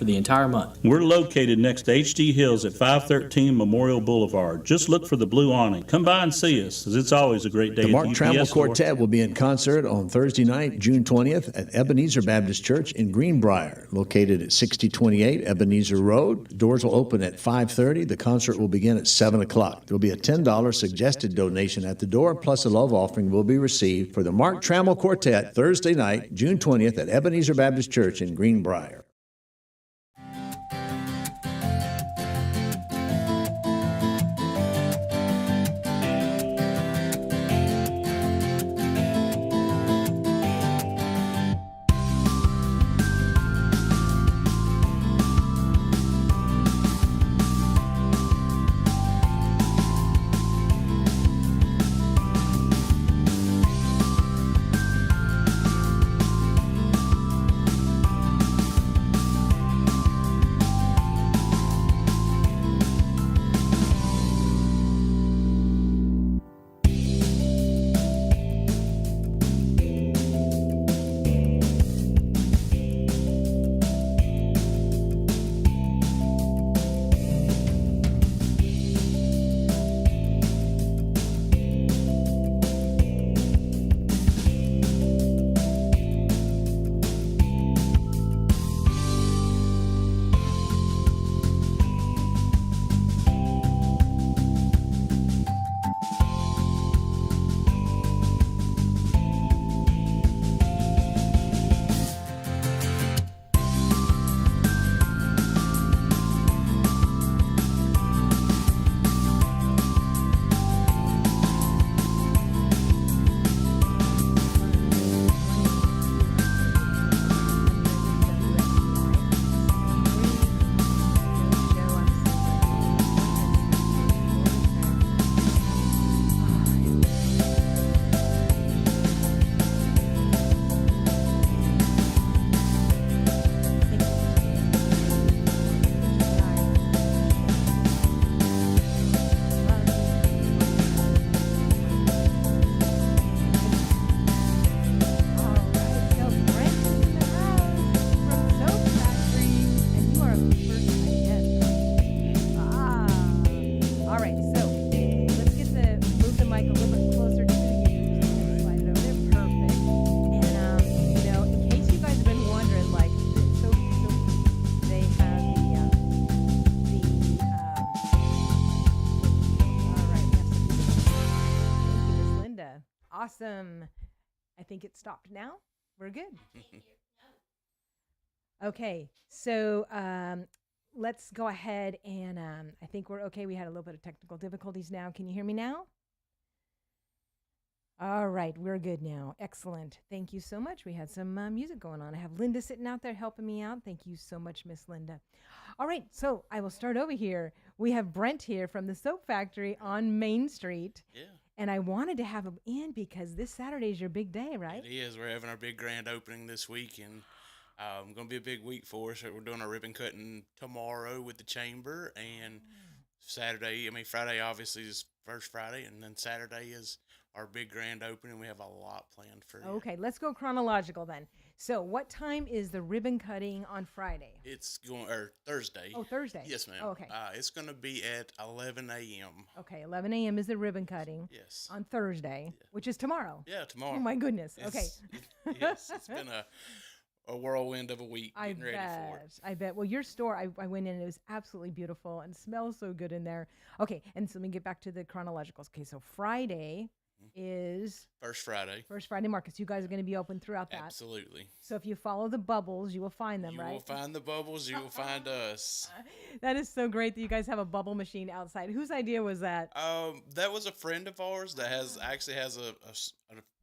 for the entire month. We're located next to HD Hills at 513 Memorial Boulevard. Just look for the blue awning. Come by and see us, as it's always a great day. The at Mark UPS Trammell store. Quartet will be in concert on Thursday night, June 20th at Ebenezer Baptist Church in Greenbrier, located at 6028 Ebenezer Road. The doors will open at 5:30. The concert will begin at 7 o'clock. There will be a $10 suggested donation at the door, plus a love offering will be received for the Mark Trammell Quartet Thursday night, June 20th at Ebenezer Baptist Church in Greenbrier. Awesome. I think it stopped now. We're good. Okay, so let's go ahead and I think we're okay. We had a little bit of technical difficulties now. Can you hear me now? All right, we're good now. Excellent. Thank you so much. We had some music going on. I have Linda sitting out there helping me out. Thank you so much, Miss Linda. All right, so I will start over here. We have Brent here from the Soap Factory on Main Street. Yeah. And I wanted to have him in because this Saturday is your big day, right? It is. We're having our big grand opening this week, and going to be a big week for us. We're doing our ribbon cutting tomorrow with the chamber, and Friday obviously is first Friday, and then Saturday is our big grand opening. We have a lot planned for you. Okay, let's go chronological then. So what time is the ribbon cutting on Friday? It's Thursday. Oh, Thursday. Yes, ma'am. Oh, okay. It's going to be at 11 a.m. Okay, 11 a.m. is the ribbon cutting. Yes. On Thursday, which is tomorrow. Yeah, tomorrow. Oh, my goodness. Okay. Yes, it's been a whirlwind of a week getting ready for it. I bet. Well, your store, I went in and it was absolutely beautiful and smells so good in there. Okay, and so let me get back to the chronologicals. Okay, so Friday is First Friday market. So you guys are going to be open throughout that. Absolutely. So if you follow the bubbles, you will find them, right? You will find the bubbles. You will find us. That is so great that you guys have a bubble machine outside. Whose idea was that? That was a friend of ours that has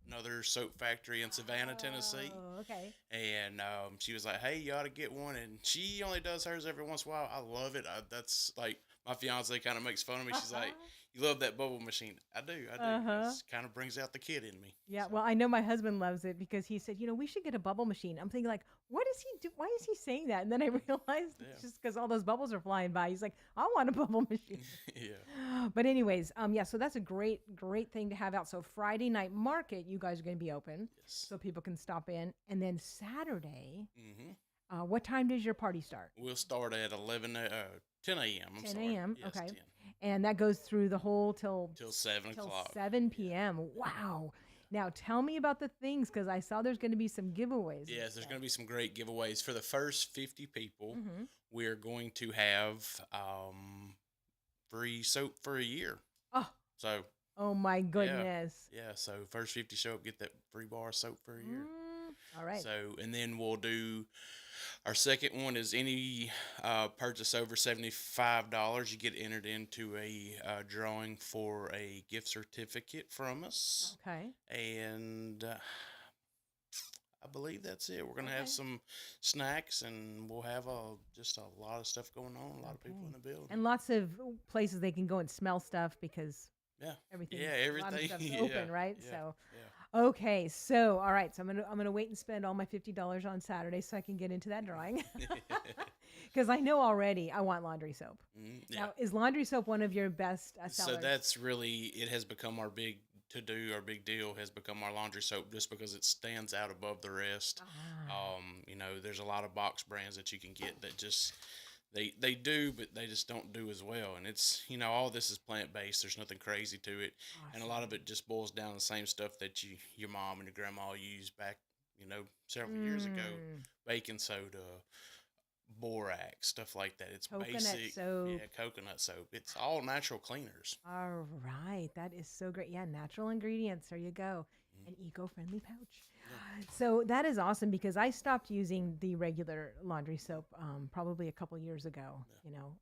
another soap factory in Savannah, Tennessee. Oh, okay. And she was like, "Hey, you ought to get one." And she only does hers every once in a while. I love it. That's like my fiance kind of makes fun of me. She's like, "You love that bubble machine?" I do. It kind of brings out the kid in me. Yeah. So. Well, I know my husband loves it because he said, we should get a bubble machine. I'm thinking like, what does he do? Why is he saying that? And then I realized it's just because all those bubbles are flying by. He's like, I want a bubble machine. Yeah. But anyways, so that's a great thing to have out. So Friday night market, you guys are going to be open, so people can stop in, and then Saturday. What time does your party start? We'll start at 10 a.m. 10 a.m. Yes, Okay. 10 And that goes through the whole till till 7 till o'clock. 7 p.m. Wow. Now tell me about the things because I saw there's going to be some giveaways. Yes, there's going to be some great giveaways for the first 50 people. Mm-hmm. We're going to have free soap for a year. Oh. So. Oh my goodness. Yeah. So first 50 show up, get that free bar of soap for a year. All right. So, and then we'll do our second one is any purchase over $75, you get entered into a drawing for a gift certificate from us. Okay. And I believe that's it. We're going to have some snacks, and we'll have just a lot of stuff going on, a lot of people in the building. And lots of places they can go and smell stuff because everything. A lot of stuff's open, right? Yeah, so yeah. okay, so all right, so I'm gonna wait and spend all my $50 on Saturday so I can get into that drawing. Because I know already I want laundry soap. Now, is laundry soap one of your best sellers? So that's really, it has become our big to-do, our big deal has become our laundry soap just because it stands out above the rest. There's a lot of box brands that you can get that just, they do, but they just don't do as well. And it's, all this is plant-based. There's nothing crazy to it. Awesome. And a lot of it just boils down to the same stuff that your mom and your grandma used back, several years ago. Baking soda, borax, stuff like that. It's coconut basic. Soap. Yeah, coconut soap. It's all natural cleaners. All right. That is so great. Yeah, natural ingredients. There you go. An eco-friendly pouch. Yeah. So that is awesome because I stopped using the regular laundry soap probably a couple years ago,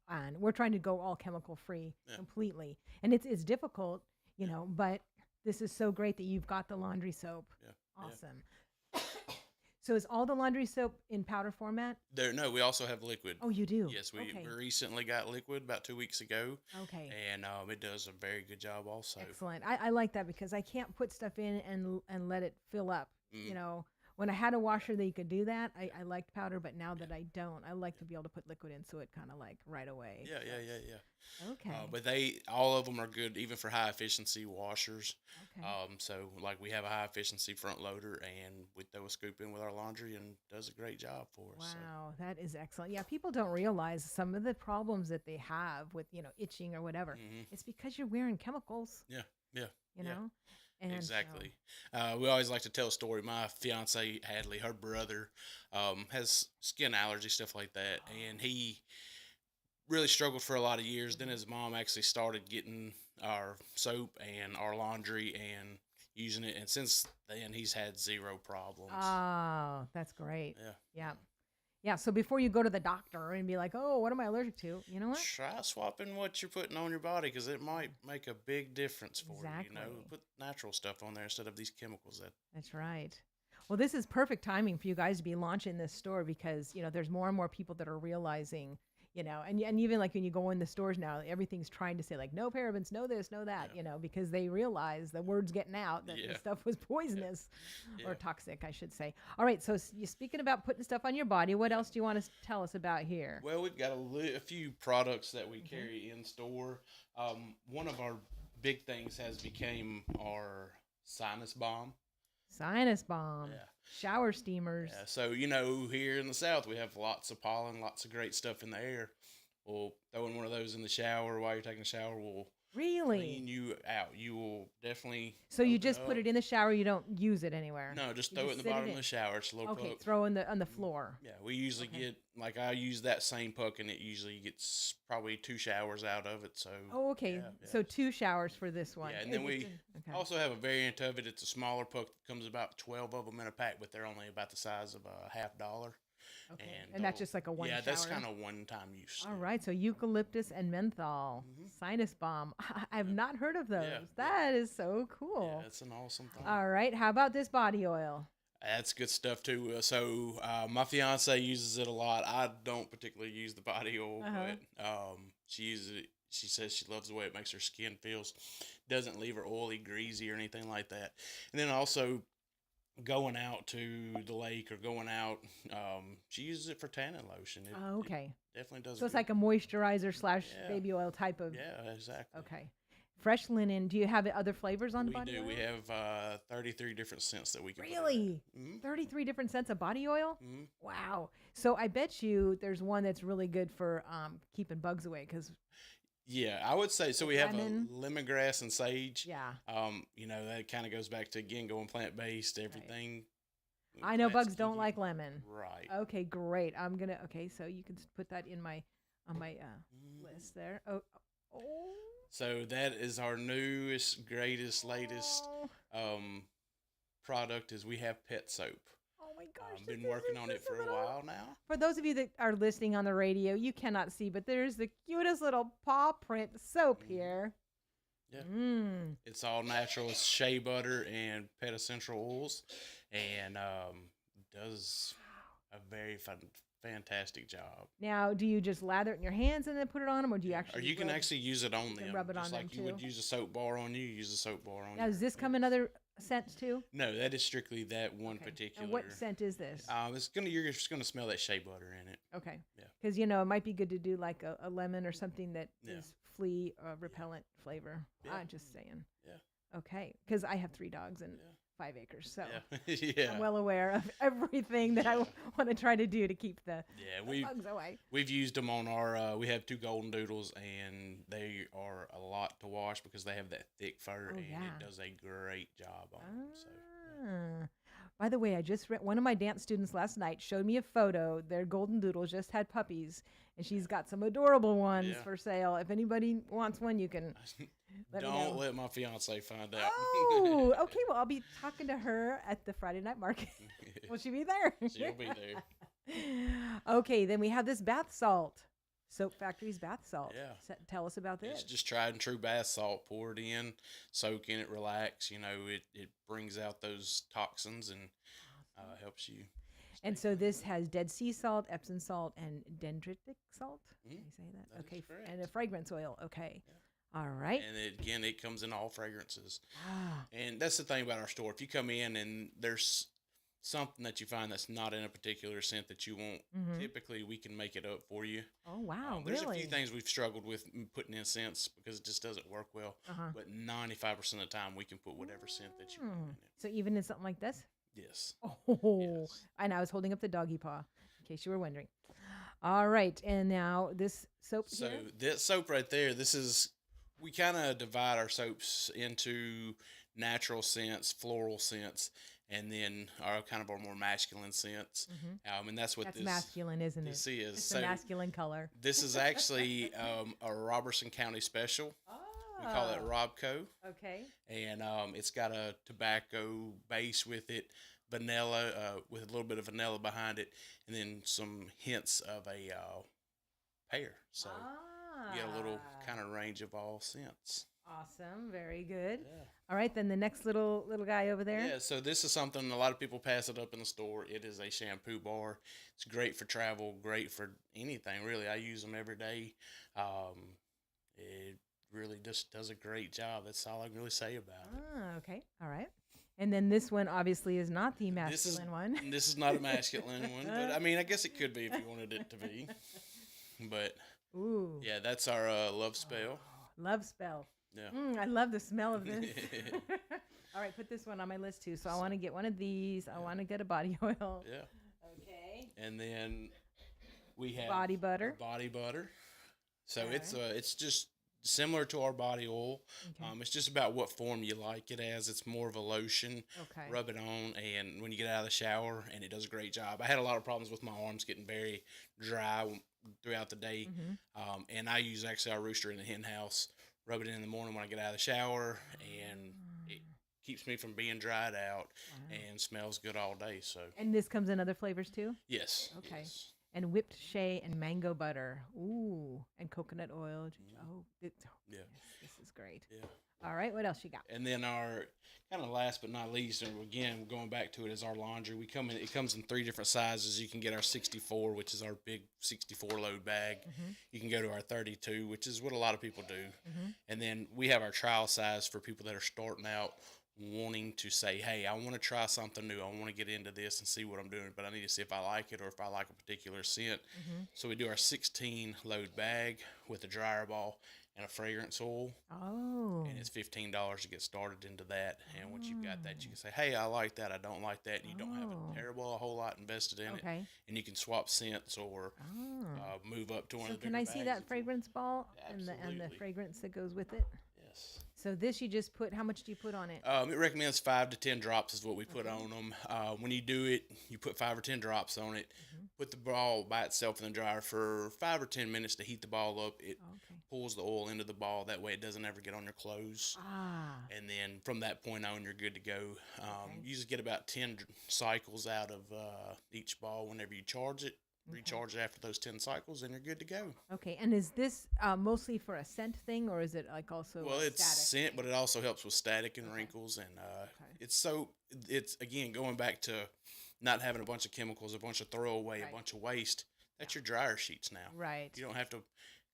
and we're trying to go all chemical free completely. And it's difficult, but this is so great that you've got the laundry soap. Yeah. Awesome. Yeah. So is all the laundry soap in powder format? No, we also have liquid. Oh, you do? Yes, we recently got liquid about 2 weeks ago. Okay. And it does a very good job also. Excellent. I like that because I can't put stuff in and let it fill up. When I had a washer that you could do that, I liked powder, but now that I don't, I like to be able to put liquid in so it kind of like right away. Yeah. Okay. But all of them are good, even for high efficiency washers. Okay. So like we have a high efficiency front loader, and we throw a scoop in with our laundry, and does a great job for us. Wow, that is excellent. Yeah, people don't realize some of the problems that they have with itching or whatever. It's because you're wearing chemicals. Yeah. You know. And exactly. We always like to tell a story. My fiance Hadley, her brother, has skin allergy, stuff like that, and he really struggled for a lot of years. Then his mom actually started getting our soap and our laundry and using it, and since then he's had zero problems. Oh, that's great. Yeah, so before you go to the doctor and be like, oh, what am I allergic to? You know what? Try swapping what you're putting on your body because it might make a big difference for you. Put natural stuff on there instead of these chemicals. That's right. Well, this is perfect timing for you guys to be launching this store because, there's more and more people that are realizing, and even like when you go in the stores now, everything's trying to say like, no parabens, no this, no that, because they realize the word's getting out that the stuff was poisonous or toxic, I should say. All right. So you're speaking about putting stuff on your body. What else do you want to tell us about here? Well, we've got a few products that we carry in store. One of our big things has become our sinus balm. Sinus balm. Yeah. Shower steamers. Yeah. So, here in the South, we have lots of pollen, lots of great stuff in the air. We'll throw in one of those in the shower while you're taking a shower. We'll clean you out. You will definitely. So you just put it in the shower. You don't use it anywhere. No, just throw it in the bottom of the shower. It's a little puck. Throw on the floor. Yeah, we usually get I use that same puck, and it usually gets probably 2 showers out of it. So. Oh, okay. Yeah. So 2 showers for this one. Yeah, and then we also have a variant of it. It's a smaller puck that comes about 12 of them in a pack, but they're only about the size of a $50. Okay. And that's just like a one shower? Yeah, that's kind of one-time use. All right. So eucalyptus and menthol, sinus balm. I've not heard of those. That is so cool. Yeah, it's an awesome thing. All right. How about this body oil? That's good stuff, too. So my fiance uses it a lot. I don't particularly use the body oil, but she uses it. She says she loves the way it makes her skin feels. Doesn't leave her oily, greasy, or anything like that. And then also going out to the lake or going out, she uses it for tanning lotion. It definitely does. So it's like a moisturizer / baby oil type of. Yeah, exactly. Okay. fresh linen. Do you have other flavors on We body do. oil? We have 33 different scents that we can Really? put in. 33 different scents of body oil? Mm-hmm. Wow. So I bet you there's one that's really good for keeping bugs away because, Yeah, I would say so. We have Lemon. a lemongrass and sage. yeah. That kind of goes back to again going plant based. Everything. I know plants bugs don't keep- like lemon. Right. Okay, great. Okay, so you can put that in my on my list there. Oh. So that is our newest, greatest, latest Oh, product. Is we have pet soap. oh my gosh. I've been working on it for a while now. For those of you that are listening on the radio, you cannot see, but there's the cutest little paw print soap here. Yeah. Mm. It's all natural. It's shea butter and pet essential oils, and does a very fantastic job. Now, do you just lather it in your hands and then put it on them, or do you actually? Or you can rub- actually use it on them, rub it just on like them you would too? use a soap bar on you. Use a soap bar on Now, you. does this come in other scents too? No, that is strictly that one Okay. particular. And what scent is this? You're just gonna smell that shea butter in it. Okay. Yeah. Because it might be good to do like a lemon or something that is Yeah. flea repellent flavor. Yeah. I'm just saying. Yeah. Okay. Because I have 3 dogs and Yeah. 5 acres, so Yeah, yeah, I'm well aware of everything that I want to try to do to keep the yeah. bugs away. We've used them on our. We have 2 golden doodles, and they are a lot to wash because they have that thick fur, Oh, and yeah. it does a great job on them. So. Ah. By the way, I just read one of my dance students last night showed me a photo. Their golden doodle just had puppies, and she's got some adorable ones Yeah. for sale. If anybody wants one, you can. Let me Don't know. let my fiance find out. Oh, okay. Well, I'll be talking to her at the Friday night market. Will she be there? She'll be there. Okay, then we have this bath salt. Soap Factory's bath salt. Yeah. Tell us about It's this. just tried and true bath salt. Pour it in, soak in it, relax. It brings out those toxins and helps you. And so this has Dead Sea salt, Epsom salt, and dendritic salt. Can I say that? That is Okay. correct. And a fragrance oil. Okay. All right. And it comes in all fragrances. Ah, And that's the thing about our store. If you come in and there's something that you find that's not in a particular scent that you want, Mhm. typically we can make it up for you. oh, wow. There's really? a few things we've struggled with putting in scents because it just doesn't work well. Uh-huh. But 95% of the time, we can put whatever scent that you want in it. So even in something like this? Yes. Oh, Yes. and I was holding up the doggy paw, in case you were wondering. All right, and now this soap So here. that soap right there, we kind of divide our soaps into natural scents, floral scents, and then our more masculine scents. And that's what That's this masculine, isn't it? this is. It's So a masculine color. this is actually a Robertson County special. We call it Robco. Okay. And it's got a tobacco base with it, vanilla with a little bit of vanilla behind it, and then some hints of a pear. So you get a little kind of range of all scents. Awesome. Very good. Yeah. All right, then the next little guy over there. Yeah, so this is something a lot of people pass it up in the store. It is a shampoo bar. It's great for travel, great for anything really. I use them every day. It really just does a great job. That's all I can really say about it. Ah, okay. All right. And then this one obviously is not the This is masculine one. This is not a masculine one, but I mean, I guess it could be if you wanted it to be. But Ooh. yeah, that's our love spell. Love spell. Yeah. I love the smell of this. All right, put this one on my list too. So I want to get one of these. I want to get a body oil. Yeah. Okay. And then we have Body butter. Body butter. So All it's just similar to our body oil. Okay. It's just about what form you like it as. It's more of a lotion. Okay. Rub it on, and when you get out of the shower, and it does a great job. I had a lot of problems with my arms getting very dry throughout the day, and I use actually our rooster in the hen house. Rub it in the morning when I get out of the shower, and it keeps me from being dried out and smells good all day. So And this comes in other flavors too? yes. Okay. Yes. And whipped shea and mango butter. Ooh. And coconut oil. Oh, Yeah. yes, this is great. Yeah. All right, what else you got? And then our kind of last but not least, and again going back to it, is our laundry. It comes in 3 different sizes. You can get our 64, which is our big 64 load bag. You can go to our 32, which is what a lot of people do. And then we have our trial size for people that are starting out, wanting to say, hey, I want to try something new. I want to get into this and see what I'm doing, but I need to see if I like it or if I like a particular scent. So we do our 16 load bag with a dryer ball, and a fragrance oil. Oh. And it's $15 to get started into that. And once you've got that, you can say, hey, I like that, I don't like that. And you don't have a whole lot invested in it. Okay. And you can swap scents or move up to one So of the can I bigger see bags that if you- fragrance ball and the Absolutely. fragrance that goes with it? Yes. So this you just put, how much do you put on it? It recommends 5 to 10 drops is what we put on them. When you do it, you put 5 or 10 drops on it. Put the ball by itself in the dryer for 5 or 10 minutes to heat the ball up. It Okay. pulls the oil into the ball. That way it doesn't ever get on your clothes. Ah. And then from that point on, you're good to go. Okay. You just get about 10 cycles out of each ball whenever you charge it. Recharge it after those 10 cycles, and you're good to go. Okay. And is this mostly for a scent thing, or is it like also Well, a it's static scent, thing? but it also helps with static and wrinkles. And it's again going back to not having a bunch of chemicals, a bunch of throwaway, Right. a bunch of waste. That's your dryer sheets now. Right. You don't have to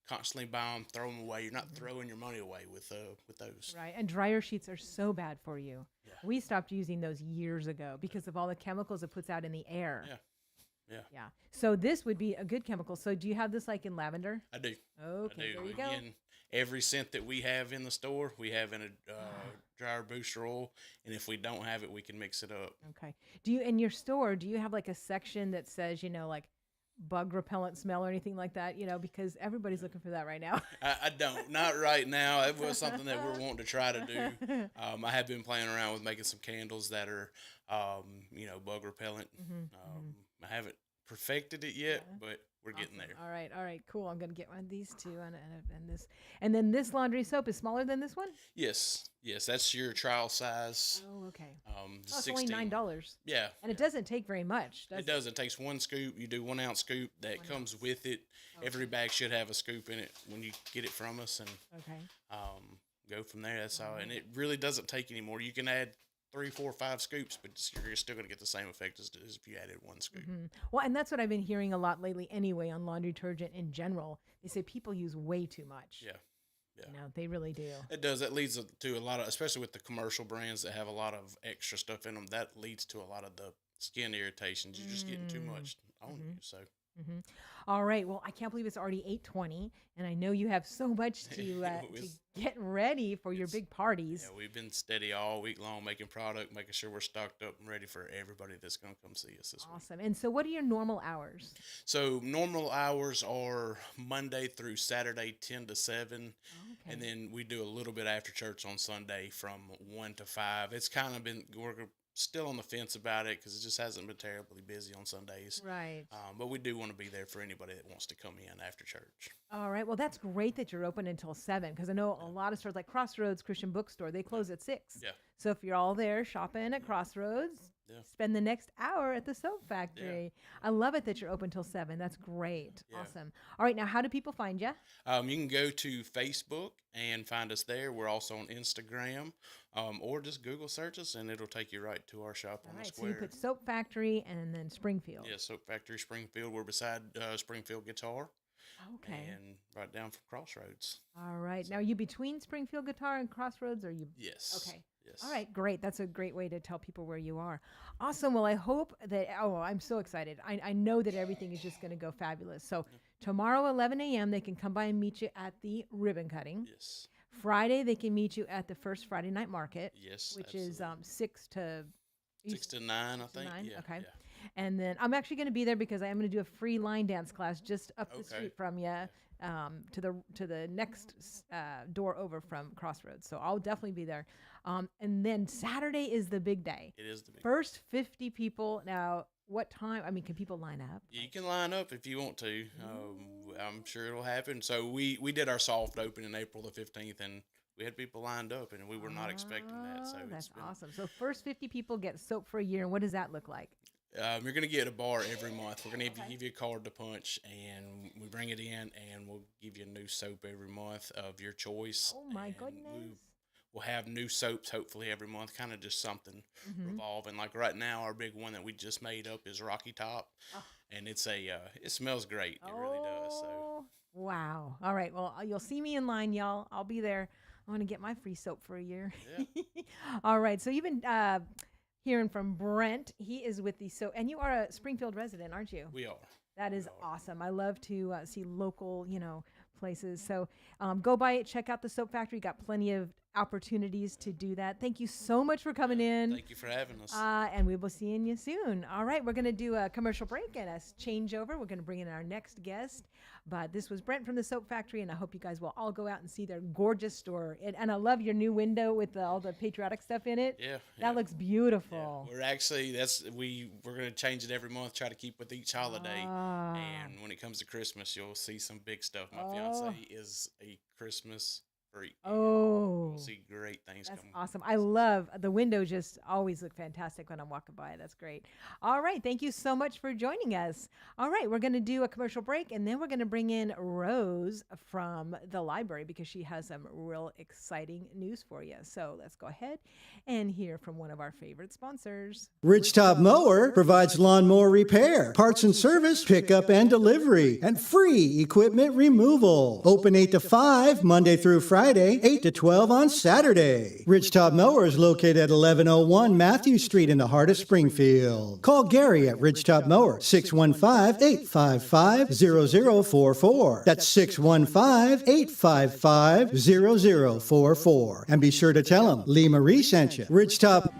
constantly buy them, throw them away. You're not throwing your money away with those. Right. And dryer sheets are so bad for you. Yeah. We stopped using those years ago because of all the chemicals it puts out in the air. Yeah. Yeah. Yeah. So this would be a good chemical. So do you have this like in lavender? I do. Okay. I do. There you go. Again, every scent that we have in the store, we have in a dryer booster oil, and if we don't have it, we can mix it up. Okay. Do you in your store? Do you have like a section that says like bug repellent smell or anything like that? Because everybody's looking for that right now. I don't. Not right now. It was something that we're wanting to try to do. I have been playing around with making some candles that are, bug repellent. I haven't perfected it yet, but we're getting there. All right. Cool. I'm gonna get one of these two and this, and then this laundry soap is smaller than this one. Yes. That's your trial size. Oh, okay. The It's only $9. Yeah. And it doesn't take very much. It does. It takes one scoop. You do 1 ounce scoop that comes with it. Every bag should have a scoop in it when you get it from us, and Okay. go from there. That's all. And it really doesn't take any more. You can add 3, 4, 5 scoops, but you're still going to get the same effect as if you added 1 scoop. Well, and that's what I've been hearing a lot lately anyway on laundry detergent in general. They say people use way too much. Yeah. They really do. It does. That leads to a lot of, especially with the commercial brands that have a lot of extra stuff in them, that leads to a lot of the skin irritations. You're just getting too much on you. So All right. Well, I can't believe it's already 8:20, and I know you have so much to get ready for your big parties. yeah, we've been steady all week long making product, making sure we're stocked up and ready for everybody that's going to come see us this week. Awesome. And so, what are your normal hours? So normal hours are Monday through Saturday, 10 to 7. Okay. And then we do a little bit after church on Sunday from 1 to 5. It's kind of been, we're still on the fence about it because it just hasn't been terribly busy on Sundays. Right. But we do want to be there for anybody that wants to come in after church. All right. Well, that's great that you're open until 7 because I know a lot of stores like Crossroads Christian Bookstore, they close at 6. Yeah. So if you're all there shopping at Crossroads, spend the next hour at the soap factory. I love it that you're open till 7. That's great. Yeah. Awesome. All right. Now, how do people find you? You can go to Facebook and find us there. We're also on Instagram, or just Google search us and it'll take you right to our shop All on the right. So you square. put Soap Factory and then Springfield. Yeah, Soap Factory Springfield. We're beside Springfield Guitar. Okay. And right down from Crossroads. All right. Now, are you between Springfield Guitar and Crossroads? Or are you? Yes. Okay. Yes. All right, great. That's a great way to tell people where you are. Awesome. Well, I hope that, I'm so excited. I know that everything is just going to go fabulous. So tomorrow, 11 a.m., they can come by and meet you at the ribbon cutting. Yes. Friday, they can meet you at the first Friday night market. Yes. Which absolutely. is 6 to 6 to 9, I think. 9? Yeah. Okay. Yeah. And then I'm actually going to be there because I am going to do a free line dance class just up the Okay. street from you, to the next door over from Crossroads. So I'll definitely be there. And then Saturday is the big day. It is the big. First 50 people. Now, what time? I mean, can people line up? You can line up if you want to. I'm sure it'll happen. So we did our soft open in April the 15th, and we had people lined up, and we were not expecting that. So That's it's been, awesome. So first 50 people get soap for a year. And what does that look like? You're going to get a bar every month. We're going to give you a card to punch, and we bring it in, and we'll give you a new soap every month of your choice. Oh, my And goodness. We'll have new soaps hopefully every month, kind of just something revolving. Like right now, our big one that we just made up is Rocky Top, and it's it smells great. It really does. So Oh, wow. All right. Well, you'll see me in line, y'all. I'll be there. I want to get my free soap for a year. Yeah. All right. So you've been hearing from Brent. He is with the soap, and you are a Springfield resident, aren't you? we are. That is awesome. I love to see local, places. So go by it, check out the Soap Factory. Got plenty of opportunities to do that. Thank you so much for coming in. Thank you for having us. And we will see you soon. All right, we're going to do a commercial break and a changeover. We're going to bring in our next guest. But this was Brent from the Soap Factory, and I hope you guys will all go out and see their gorgeous store. And I love your new window with all the patriotic stuff in it. Yeah, That looks beautiful. Yeah. We're actually we're gonna change it every month, try to keep with each holiday. And when it comes to Christmas, you'll see some big stuff. My fiance is a Christmas freak. We'll see great things That's coming. awesome. I love the windows, just always look fantastic when I'm walking by. That's great. All right. Thank you so much for joining us. All right. We're going to do a commercial break, and then we're going to bring in Rose from the library because she has some real exciting news for you. So let's go ahead and hear from one of our favorite sponsors. Ridgetop Mower provides lawnmower repair, parts and service, pickup and delivery, and free equipment removal. Open 8 to 5, Monday through Friday, 8 to 12 on Saturday. Ridgetop Mower is located at 1101 Matthew Street in the heart of Springfield. Call Gary at Ridgetop Mower, 615-855-0044. That's 615-855-0044. And be sure to tell him Lee Marie sent you. Ridgetop.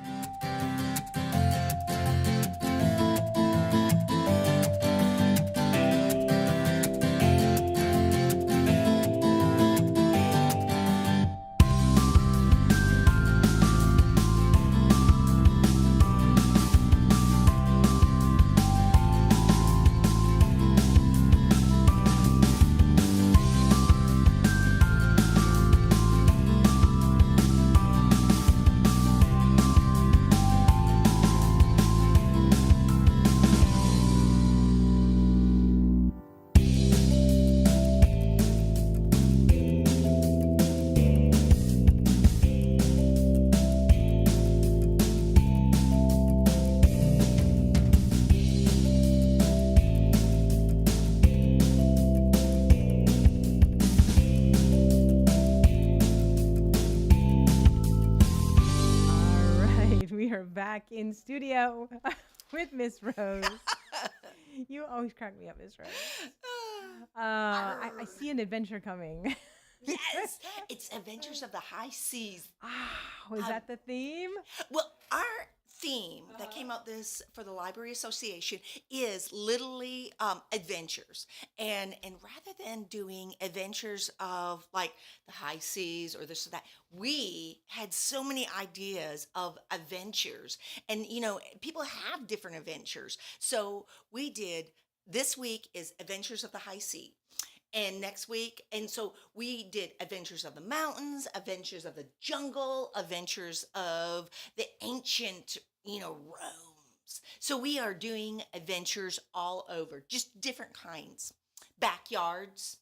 Back in studio with Miss Rose. You always crack me up, Miss Rose. I see an adventure coming. Yes, it's Adventures of the High Seas. Was that the theme? Well, our theme that came out for the Library Association is literally adventures, and rather than doing adventures of like the high seas or this or that, we had so many ideas of adventures, and people have different adventures. So we did, this week is Adventures of the High Sea. And next week, and so we did Adventures of the Mountains, Adventures of the Jungle, Adventures of the Ancient, Romes. So we are doing adventures all over, just different kinds, backyards,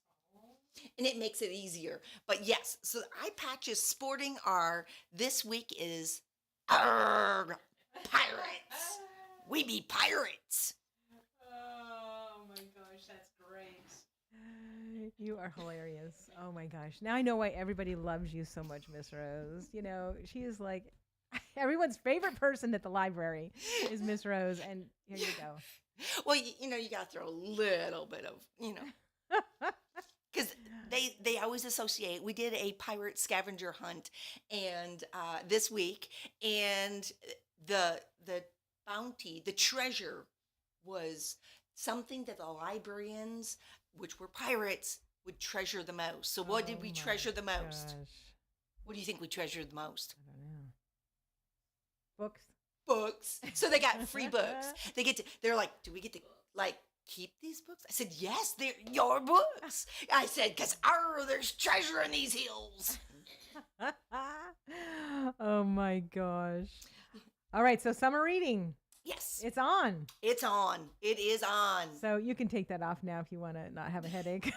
and it makes it easier. But yes, so the eye patches sporting are, this week is pirates. We be pirates. Oh my gosh, that's great. You are hilarious. Oh my gosh. Now I know why everybody loves you so much, Miss Rose. She is like everyone's favorite person at the library is Miss Rose, and here you go. Well, you got to throw a little bit of, because they always associate. We did a pirate scavenger hunt, and this week, and the bounty, the treasure, was something that the librarians, which were pirates, would treasure the most. So what did we treasure the most? Gosh. What do you think we treasured the most? I don't know. Books. Books. So they got free books. They're like, do we get to keep these books? I said, yes, they're your books. I said, because there's treasure in these hills. Oh my gosh. All right, so summer reading. Yes. It's on. It's on. It is on. So you can take that off now if you want to not have a headache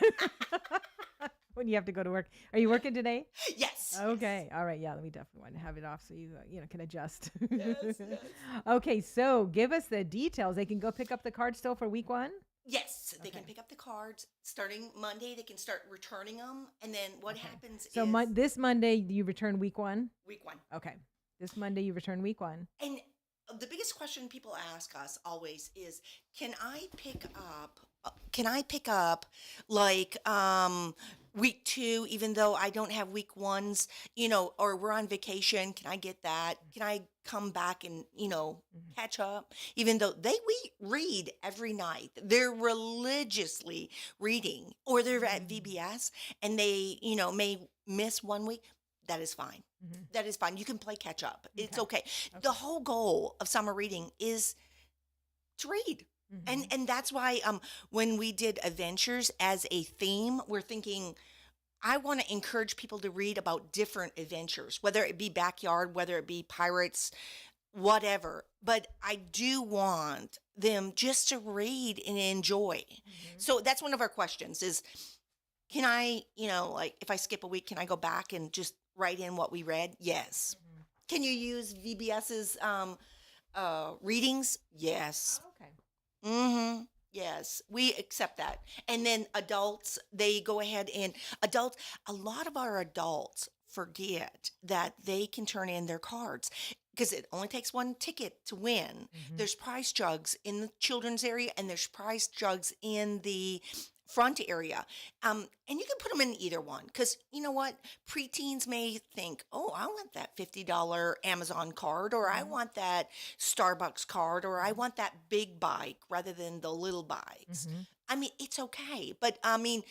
when you have to go to work. Are you working today? Yes. Okay. All right. Yeah, we definitely want to have it off so you can adjust. Yes. Okay. So give us the details. They can go pick up the card still for week 1? Yes. They can pick up the cards starting Monday. They can start returning them. And then what happens so is... this Monday you return week 1? Week 1. Okay. This Monday you return week 1. And the biggest question people ask us always is, can I pick up like week 2, even though I don't have week 1s, or we're on vacation, can I get that? Can I come back and, catch up? Even though we read every night. They're religiously reading, or they're at VBS and they, may miss 1 week. That is fine. Mhm. That is fine. You can play catch up. It's Okay. okay. The whole goal of summer reading is to read. Mhm. And that's why when we did adventures as a theme, we're thinking I want to encourage people to read about different adventures, whether it be backyard, whether it be pirates, whatever. But I do want them just to read and enjoy. Mhm. So that's one of our questions is can I, like if I skip a week, can I go back and just write in what we read? Yes. Mhm. Can you use VBS's readings? Yes. Okay. Mm-hmm. Yes, we accept that. And then adults, they go ahead and a lot of our adults forget that they can turn in their cards because it only takes one ticket to win. Mhm. There's prize jugs in the children's area and there's prize jugs in the front area. And you can put them in either one because you know what? Preteens may think, oh, I want that $50 Amazon card, or I Mhm. want that Starbucks card, or I want that big bike rather than the little bikes. Mhm. I mean, it's okay. But I mean,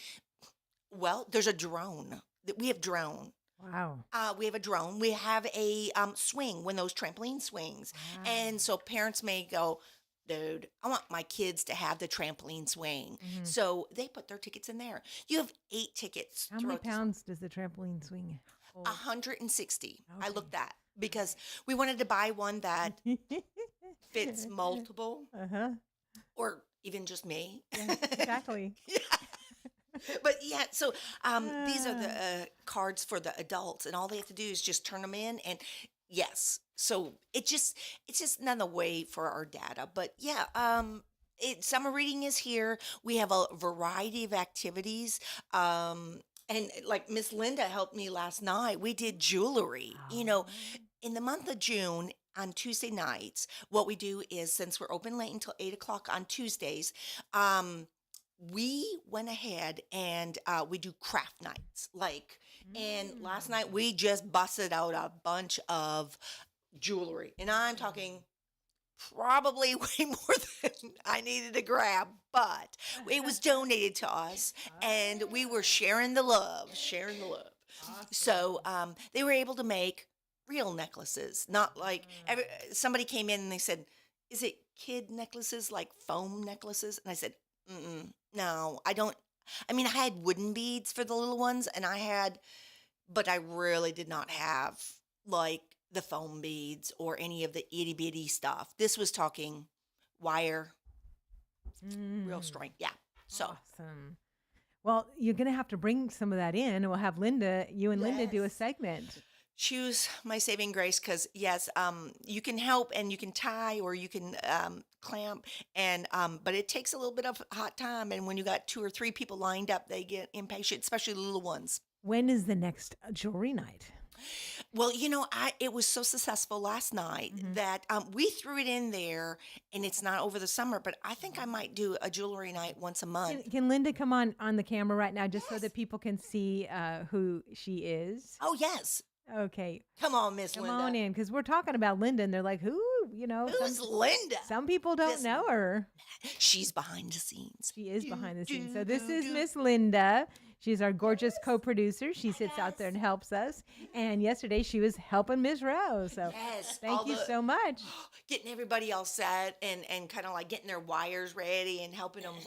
well, there's a drone. We have drone. Wow. We have a drone. We have a swing, one of those trampoline swings. And Wow. so parents may go, dude, I want my kids to have the trampoline swing. Mhm. So they put their tickets in there. You have 8 tickets. How many pounds does the trampoline swing hold? 160. I Okay. looked that because we wanted to buy one that fits multiple Uh-huh. or even just me. Yeah, exactly. Yeah. But yeah, so these are the cards for the adults, and all they have to do is just turn them in, and yes, so it's just another way for our data. But yeah, summer reading is here. We have a variety of activities. And like Miss Linda helped me last night. We did jewelry. Oh. In the month of June on Tuesday nights, what we do is since we're open late until 8 o'clock on Tuesdays, we went ahead and we do craft nights. And last night we just busted out a bunch of jewelry, and I'm talking probably way more than I needed to grab, but it was donated to us, and we were sharing the love, sharing the love. So they were able to make real necklaces, not like somebody came in and they said, "Is it kid necklaces like foam necklaces?" And I said, "No, I don't." I mean, I had wooden beads for the little ones, but I really did not have like the foam beads or any of the itty bitty stuff. This was talking wire, real Mm. strength. Yeah. So Awesome. Well, you're going to have to bring some of that in, and we'll have you and Linda do a Yes. segment. choose my saving grace because yes, you can help and you can tie or you can clamp, and but it takes a little bit of hot time. And when you got 2 or 3 people lined up, they get impatient, especially the little ones. When is the next jewelry night? Well, it was so successful last night Mhm. that we threw it in there, and it's not over the summer. But I think I might do a jewelry night once a month. Can Linda come on the camera right now just so Yes. that people can see who she is? Oh yes, Okay, come on, Miss come Linda. on in because we're talking about Linda and they're like, who? Who's Linda? Some people don't This- know her. She's behind the scenes. She is behind the scenes. So do, this do, is do. Miss Linda. She's our gorgeous co-producer. She sits out there and helps us. And yesterday she was helping Miss Rose. So Yes, thank all you the- so much. Getting everybody all set and kind of like getting their wires ready and helping them put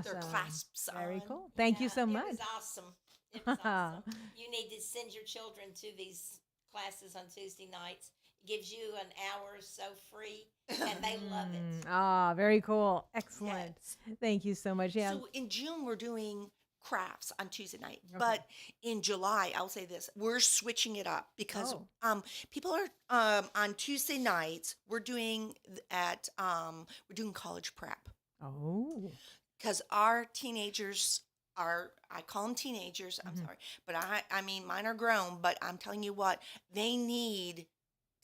their Awesome. clasps on. Very cool. Thank you so much. It was awesome. It was awesome. You need to send your children to these classes on Tuesday nights. It gives you an hour or so free, and they love it. Very cool. Excellent. Thank you so much. Yeah. So in June we're doing crafts on Tuesday night, Okay. but in July I'll say this: we're switching it up because Oh. people are on Tuesday nights. We're doing college prep Oh. because our teenagers are, I call them teenagers. I'm Mhm. sorry, but I mean mine are grown. But I'm telling you what, they need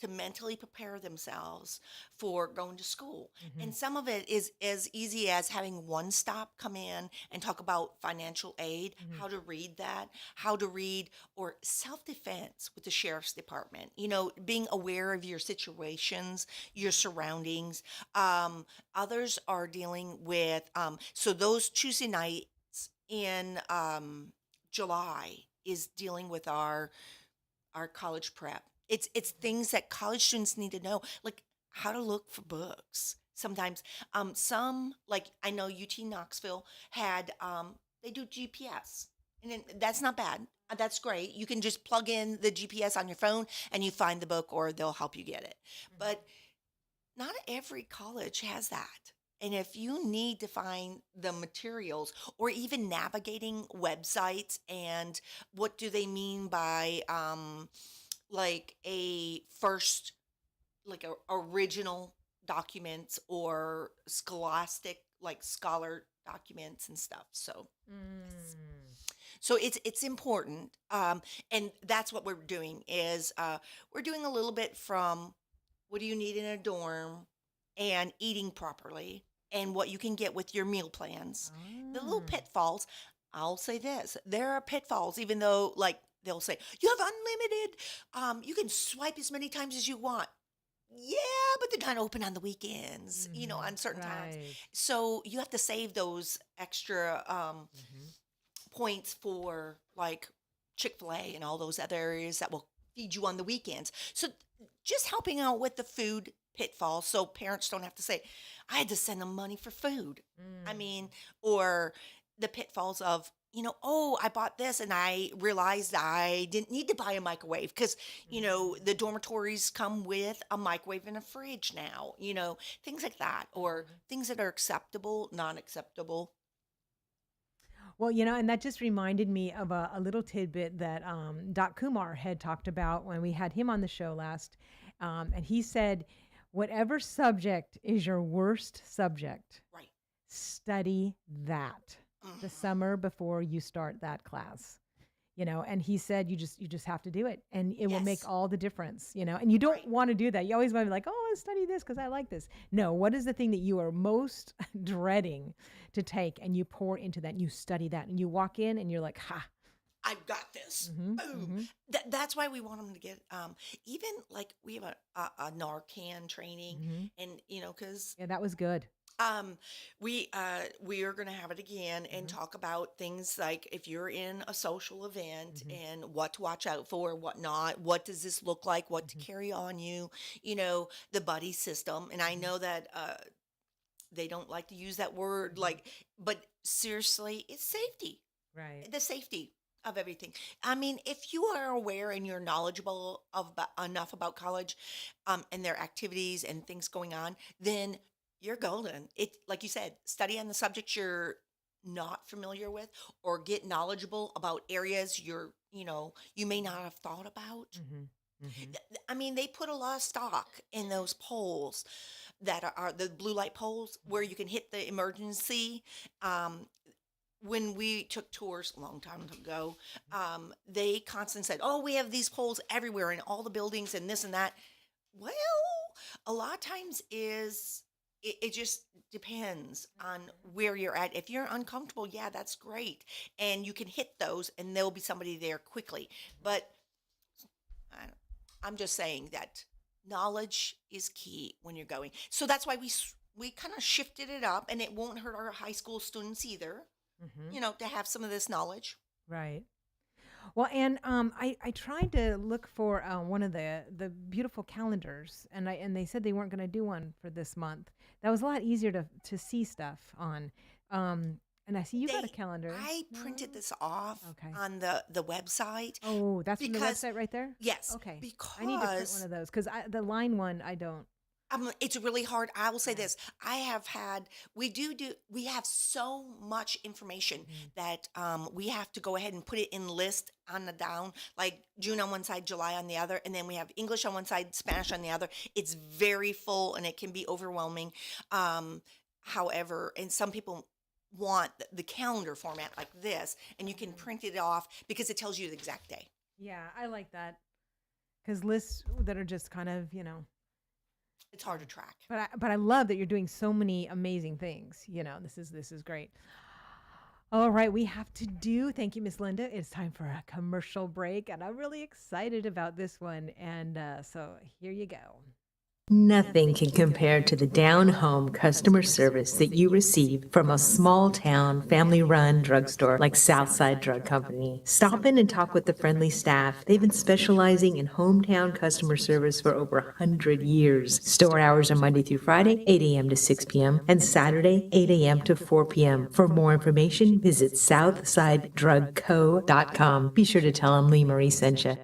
to mentally prepare themselves for going to school. Mm-hmm. And some of it is as easy as having one stop come in and talk about financial aid, Mm-hmm. how to read that, how to read, or self defense with the sheriff's department. You know, being aware of your situations, your surroundings. Others are dealing with, so those Tuesday nights in July is dealing with our college prep. It's things that college students need to know, like how to look for books. Sometimes, some like I know UT Knoxville had they do GPS, and then that's not bad. That's great. You can just plug in the GPS on your phone and you find the book, or they'll help you get it. But not every college has that. And if you need to find the materials or even navigating websites and what do they mean by like a first, like a original documents or scholastic, like scholar documents and stuff. So, yes. So it's important, and that's what we're doing is we're doing a little bit from what do you need in a dorm and eating properly and what you can get with your meal plans. The little Ah. pitfalls. I'll say this: there are pitfalls, even though like they'll say you have unlimited, you can swipe as many times as you want. Yeah, but they're not open on the weekends, you know, on certain times. Right. So you have to save those extra points for like Chick-fil-A and all those other areas that will feed you on the weekends. So just helping out with the food pitfalls so parents don't have to say, I had to send them money for food. I mean, or the pitfalls of, you know, oh, I bought this and I realized I didn't need to buy a microwave because, you know, the dormitories come with a microwave and a fridge now, you know, things like that, or things that are acceptable, non acceptable. Well, and that just reminded me of a little tidbit that Doc Kumar had talked about when we had him on the show last. And he said, whatever subject is your worst subject, Right. study that the summer before you start that class. And he said you just have to do it, and it will make Yes. all the difference. And you don't Right. want to do that. You always want to be like, oh, let's study this because I like this. No, what is the thing that you are most dreading to take, and you pour into that and you study that and you walk in and you're like, ha. I've got this. Mhm, Boom. mhm. That's why we want them to get, even like we have a Narcan training, Mhm. and you know, because Yeah, that was good. we are going to have it again and talk about things like if you're in a social event and what to watch out for, what not, what does this look like, what to carry on you, you know, the buddy system. And I know that they don't like to use that word, like, but seriously, it's safety, Right. the safety of everything. I mean, if you are aware and you're knowledgeable of enough about college, and their activities and things going on, then you're golden. It, like you said, study on the subjects you're not familiar with, or get knowledgeable about areas you may not have thought about. Mhm. Mhm. I mean, they put a lot of stock in those poles that are the blue light poles where you can hit the emergency. Um, when we took tours a long time ago, they constantly said, "Oh, we have these poles everywhere in all the buildings and this and that." Well, a lot of times it just depends on where you're at. If you're uncomfortable, yeah, that's great, and you can hit those, and there'll be somebody there quickly. But I, I'm just saying that knowledge is key when you're going. So that's why we kind of shifted it up, and it won't hurt our high school students either. Mhm. You know, to have some of this knowledge. Right. Well, and I tried to look for one of the beautiful calendars, and they said they weren't going to do one for this month. That was a lot easier to see stuff on. And I see you got a calendar. I printed No? this off Okay. on the website. Oh, that's from the because website right there? yes, Okay. because I need to print one of those because the line one I don't. it's really hard. I will say Yeah. this: I have had we have so much information that we have to go ahead and put it in list on the down, like June on one side, July on the other, and then we have English on one side, Spanish on the other. It's very full and it can be overwhelming. However, and some people want the calendar format like this, and you can print it off because it tells you the exact day. Yeah, I like that because lists that are just kind of, It's hard to track. but I love that you're doing so many amazing things. This is great. All right, we have to do. Thank you, Miss Linda. It's time for a commercial break, and I'm really excited about this one. And so here you go. Nothing can compare to the down-home customer service that you receive from a small-town, family-run drugstore like Southside Drug Company. Stop in and talk with the friendly staff. They've been specializing in hometown customer service for over 100 years. Store hours are Monday through Friday, 8 a.m. to 6 p.m., and Saturday, 8 a.m. to 4 p.m. For more information, visit SouthsideDrugCo.com. Be sure to tell them Lee Marie sent you.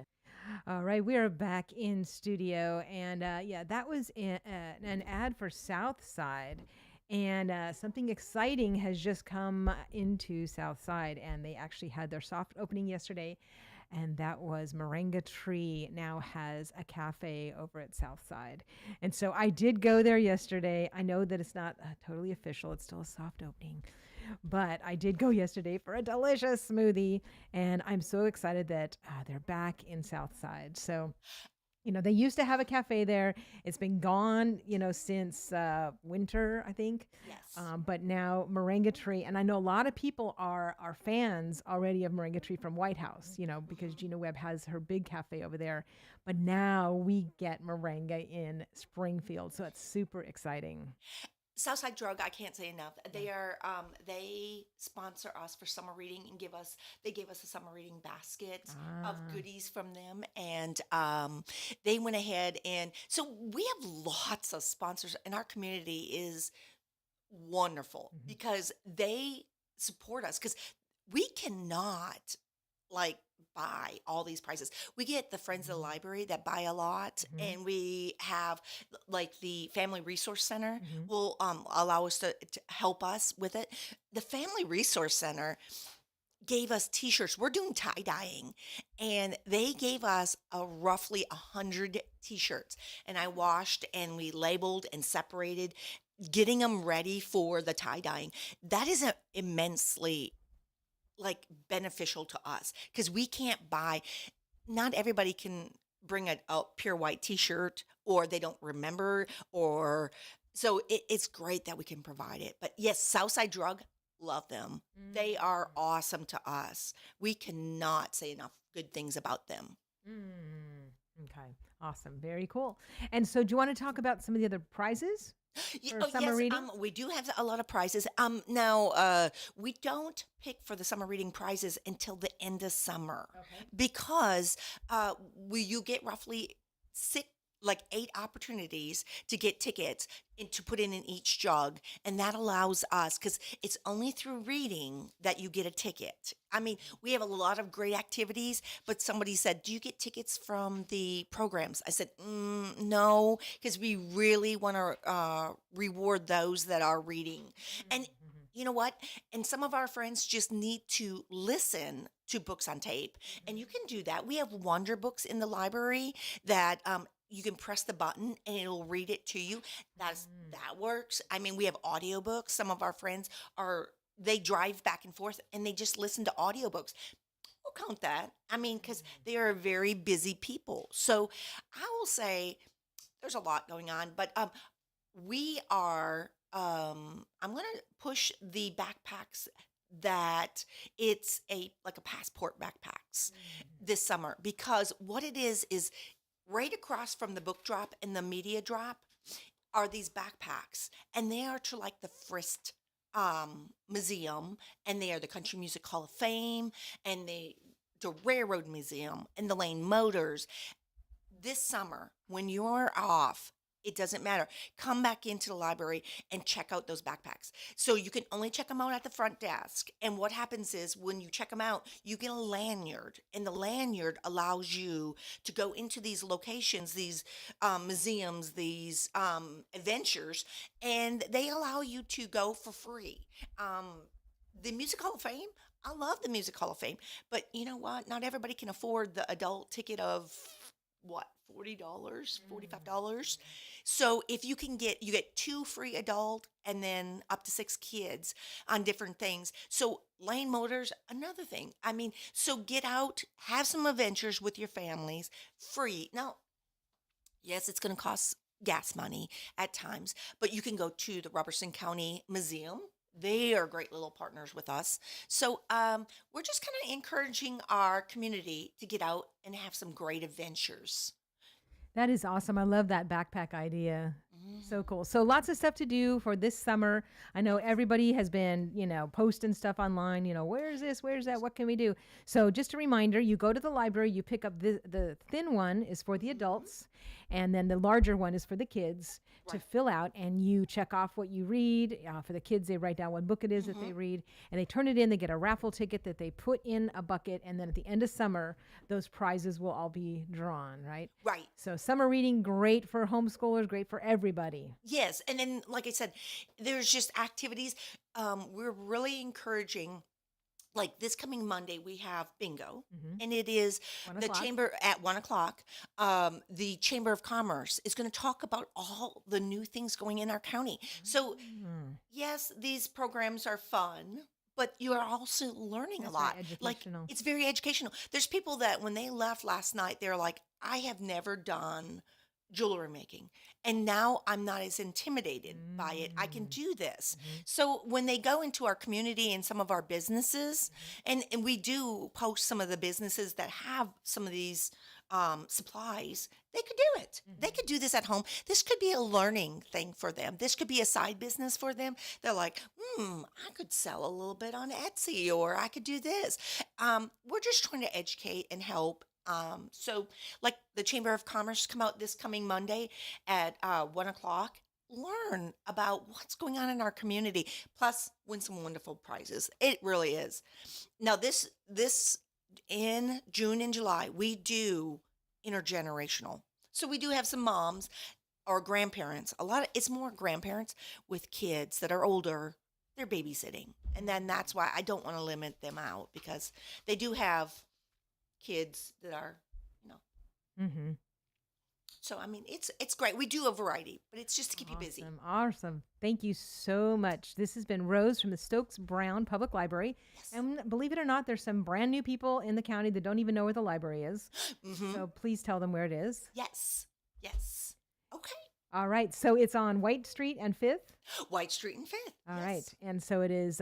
All right, we are back in studio, and that was an ad for Southside, and something exciting has just come into Southside, and they actually had their soft opening yesterday, and that was Moringa Tree now has a cafe over at Southside, and so I did go there yesterday. I know that it's not totally official; it's still a soft opening. But I did go yesterday for a delicious smoothie, and I'm so excited that they're back in Southside. So, they used to have a cafe there. It's been gone, since winter, I think. Yes. But now Moringa Tree, and I know a lot of people are fans already of Moringa Tree from White House, because Gina Webb has her big cafe over there. But now we get Moringa in Springfield, so it's super exciting. Southside Drug, I can't say enough. They sponsor us for summer reading and they gave us a summer reading basket of goodies from them, and they went ahead, and so we have lots of sponsors, and our community is wonderful because they support us because we cannot like buy all these prices. We get the friends of the library that buy a lot, and we have like the Family Resource Center will allow us to help us with it. The Family Resource Center gave us t-shirts. We're doing tie-dyeing, and they gave us roughly 100 t-shirts, and I washed and we labeled and separated, getting them ready for the tie-dyeing. That is immensely like beneficial to us because we can't buy, not everybody can bring a pure white t-shirt, or they don't remember, or so it's great that we can provide it. But yes, Southside Drug, love them. They are awesome to us. We cannot say enough good things about them. Okay, awesome, very cool. And so do you want to talk about some of the other prizes? Summer reading? We do have a lot of prizes. Now, we don't pick for the summer reading prizes until the end of summer because you get roughly 8 opportunities to get tickets and to put in each jug, and that allows us, because it's only through reading that you get a ticket. I mean, we have a lot of great activities, but somebody said, do you get tickets from the programs? I said, no, because we really want to reward those that are reading. And you know what? And some of our friends just need to listen to books on tape, and you can do that. We have Wonder Books in the library that you can press the button and it'll read it to you. That works. I mean, we have audiobooks. Some of our friends they drive back and forth and they just listen to audiobooks. We'll count that. I mean, because they are very busy people. So I will say there's a lot going on, but we are, I'm going to push the backpacks that it's like a passport backpacks this summer, because what it is right across from the book drop and the media drop are these backpacks, and they are to like the Frist Museum, and they are the Country Music Hall of Fame, and the Railroad Museum, and the Lane Motors. This summer, when you're off, it doesn't matter. Come back into the library and check out those backpacks. So you can only check them out at the front desk. And what happens is when you check them out, you get a lanyard. And the lanyard allows you to go into these locations, these museums, these adventures, and they allow you to go for free. The Music Hall of Fame, I love the Music Hall of Fame. But you know what? Not everybody can afford the adult ticket of what, $40, $45. So if you get 2 free adult and then up to 6 kids on different things. So Lane Motors, another thing. I mean, so get out, have some adventures with your families, free. Now, yes, it's going to cost gas money at times, but you can go to the Robertson County Museum. They are great little partners with us. So we're just kind of encouraging our community to get out and have some great adventures. That is awesome. I love that backpack idea. So cool. So lots of stuff to do for this summer. I know everybody has been, posting stuff online, where's this, where's that, what can we do? So just a reminder, you go to the library, you pick up the thin one is for the adults, and then the larger one is for the kids to fill out, and you check off what you read. For the kids, they write down what book it is that they read, and they turn it in. They get a raffle ticket that they put in a bucket, and then at the end of summer, those prizes will all be drawn, right? Right. So summer reading, great for homeschoolers, great for everybody. Yes. And then, like I said, there's just activities. We're really encouraging. Like this coming Monday, we have bingo, and it is 1 the o'clock. chamber at 1 o'clock. The Chamber of Commerce is going to talk about all the new things going in our county. So, yes, these programs are fun, but you are also learning That's a lot. right, Like educational. it's very educational. There's people that when they left last night, they're like, I have never done jewelry making, and now I'm not as intimidated by it. I can do this. So when they go into our community and some of our businesses, and we do post some of the businesses that have some of these supplies, they could do it. They could do this at home. This could be a learning thing for them. This could be a side business for them. They're like, I could sell a little bit on Etsy, or I could do this. We're just trying to educate and help. So like the Chamber of Commerce come out this coming Monday at 1 o'clock, learn about what's going on in our community, plus win some wonderful prizes. It really is. Now this in June and July, we do intergenerational. So we do have some moms or grandparents. It's more grandparents with kids that are older. They're babysitting. And then that's why I don't want to limit them out, because they do have kids that are, Mm-hmm. so I mean, it's great. We do a variety, but it's just to keep you busy. Awesome. Thank you so much. This has been Rose from the Stokes Brown Public Library. And believe it or not, there's some brand new people in the county that don't even know where the library is. So please tell them where it is. Yes. Okay. All right. So it's on White Street and 5th. White Street and 5th. All right. And so it is,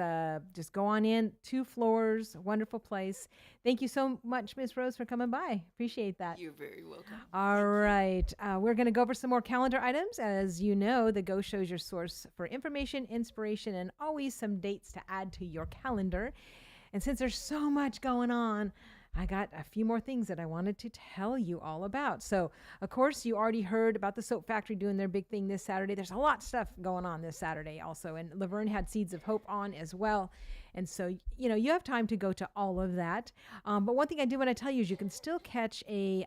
just go on in, 2 floors, wonderful place. Thank you so much, Miss Rose, for coming by. Appreciate that. You're very welcome. All right. We're going to go over some more calendar items. As you know, the Go Show is your source for information, inspiration, and always some dates to add to your calendar. And since there's so much going on, I got a few more things that I wanted to tell you all about. So, of course, you already heard about the soap factory doing their big thing this Saturday. There's a lot of stuff going on this Saturday also. And Laverne had Seeds of Hope on as well. And so, you have time to go to all of that. But one thing I do want to tell you is you can still catch a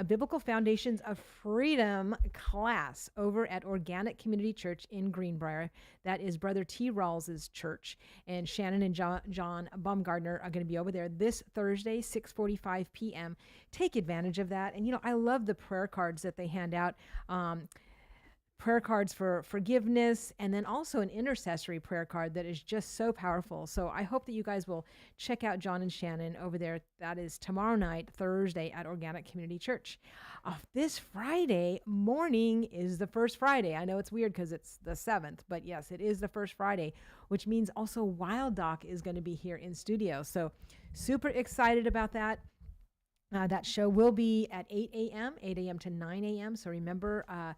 Biblical Foundations of Freedom class over at Organic Community Church in Greenbrier. That is Brother T. Rawls' church. And Shannon and John Baumgardner are going to be over there this Thursday, 6:45 p.m. Take advantage of that. And, I love the prayer cards that they hand out. Prayer cards for forgiveness, and then also an intercessory prayer card that is just so powerful. So I hope that you guys will check out John and Shannon over there. That is tomorrow night, Thursday, at Organic Community Church. This Friday morning is the first Friday. I know it's weird because it's the 7th, but yes, it is the first Friday, which means also Wild Doc is going to be here in studio. So super excited about that. That show will be at 8 a.m. to 9 a.m. So remember,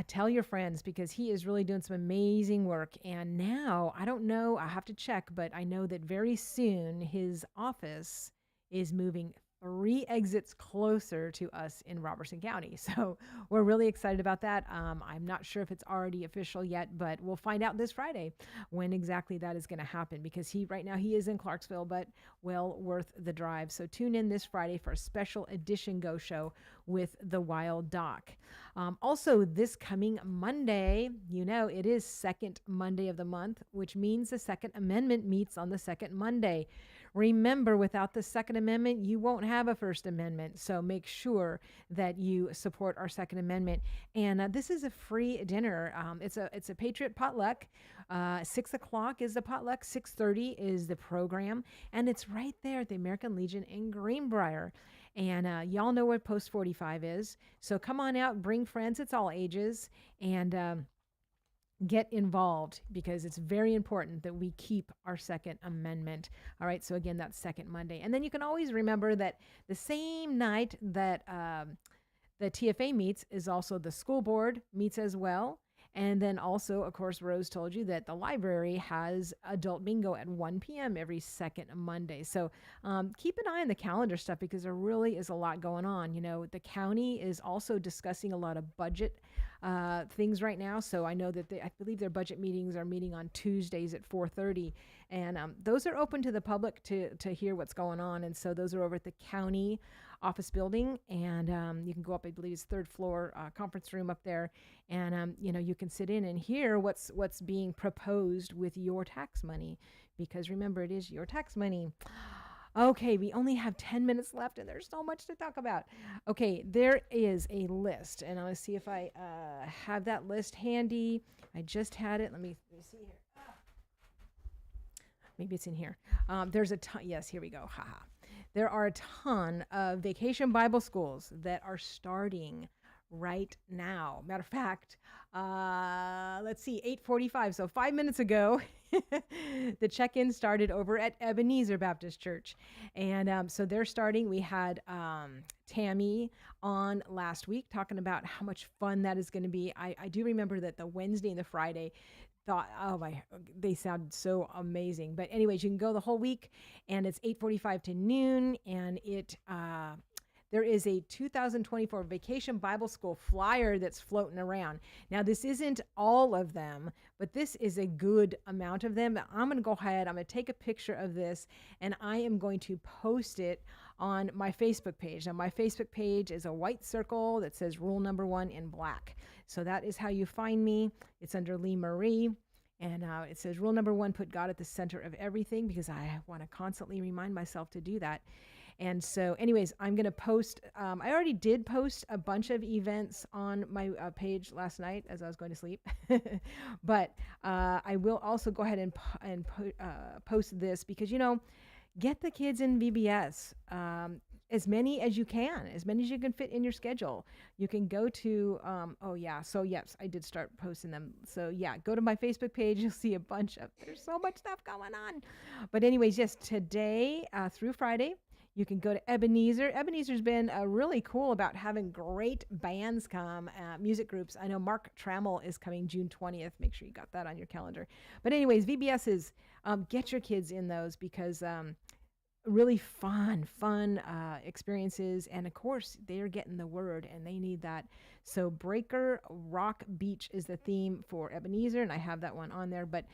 tell your friends, because he is really doing some amazing work. And now, I don't know, I have to check, but I know that very soon his office is moving 3 exits closer to us in Robertson County. So we're really excited about that. I'm not sure if it's already official yet, but we'll find out this Friday when exactly that is going to happen, because right now he is in Clarksville, but well worth the drive. So tune in this Friday for a special edition Go Show with the Wild Doc. Also, this coming Monday, it is second Monday of the month, which means the Second Amendment meets on the second Monday. Remember, without the Second Amendment, you won't have a First Amendment. So make sure that you support our Second Amendment. And this is a free dinner. It's a Patriot potluck. 6 o'clock is the potluck. 6:30 is the program, and it's right there at the American Legion in Greenbrier. And y'all know what Post 45 is. So come on out, bring friends. It's all ages, and get involved, because it's very important that we keep our Second Amendment. All right. So again, that's second Monday. And then you can always remember that the same night that the TFA meets is also the school board meets as well. And then also, of course, Rose told you that the library has adult bingo at 1 p.m. every second Monday. So keep an eye on the calendar stuff, because there really is a lot going on. You know, the county is also discussing a lot of budget things right now. So I know that I believe their budget meetings are meeting on Tuesdays at 4:30. And those are open to the public to hear what's going on. And so those are over at the county office building, and you can go up, I believe it's third floor conference room up there, and you know, you can sit in and hear what's being proposed with your tax money, because remember, it is your tax money. Okay, we only have 10 minutes left, and there's so much to talk about. Okay, there is a list, and I'm going to see if I have that list handy. I just had it. Let me see here. Maybe it's in here. There's a ton. Yes, here we go. Haha. There are a ton of vacation Bible schools that are starting right now. Matter of fact, let's see, 8:45. So 5 minutes ago, the check-in started over at Ebenezer Baptist Church. And so they're starting. We had Tammy on last week talking about how much fun that is going to be. I do remember that the Wednesday and the Friday, thought, oh my, they sound so amazing. But anyways, you can go the whole week, and it's 8:45 to noon, and there is a 2024 Vacation Bible School flyer that's floating around. Now, this isn't all of them, but this is a good amount of them. I'm going to go ahead, I'm going to take a picture of this, and I am going to post it on my Facebook page. Now, my Facebook page is a white circle that says rule number 1 in black. So that is how you find me. It's under Lee Marie. And it says rule number 1, put God at the center of everything, because I want to constantly remind myself to do that. And so anyways, I'm going to post, I already did post a bunch of events on my page last night as I was going to sleep. But I will also go ahead and post this, because, you know, get the kids in VBS. As many as you can, as many as you can fit in your schedule. You can go to, so yes, I did start posting them. So yeah, go to my Facebook page. You'll see a bunch of, there's so much stuff going on. But anyways, yes, today through Friday, you can go to Ebenezer. Ebenezer's been really cool about having great bands come, music groups. I know Mark Trammell is coming June 20th. Make sure you got that on your calendar. But anyways, VBS is, get your kids in those, because really fun experiences. And of course, they're getting the word, and they need that. So Breaker Rock Beach is the theme for Ebenezer, and I have that one on there. But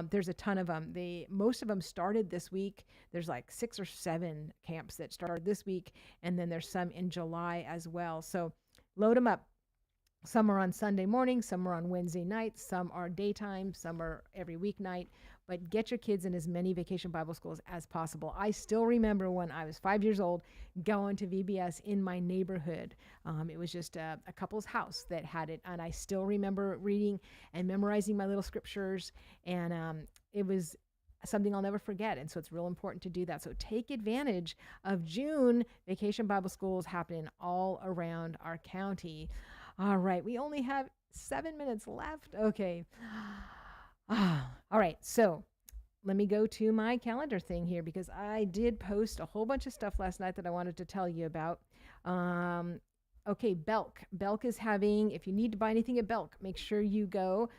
there's a ton of them. Most of them started this week. There's like 6 or 7 camps that started this week, and then there's some in July as well. So load them up. Some are on Sunday morning, some are on Wednesday nights, some are daytime, some are every weeknight. But get your kids in as many vacation Bible schools as possible. I still remember when I was 5 years old going to VBS in my neighborhood. It was just a couple's house that had it. And I still remember reading and memorizing my little scriptures. And it was something I'll never forget. And so it's real important to do that. So take advantage of June vacation Bible schools happening all around our county. All right. We only have 7 minutes left. Okay. All right, so let me go to my calendar thing here, because I did post a whole bunch of stuff last night that I wanted to tell you about. Okay, Belk. Belk is having, if you need to buy anything at Belk, make sure you go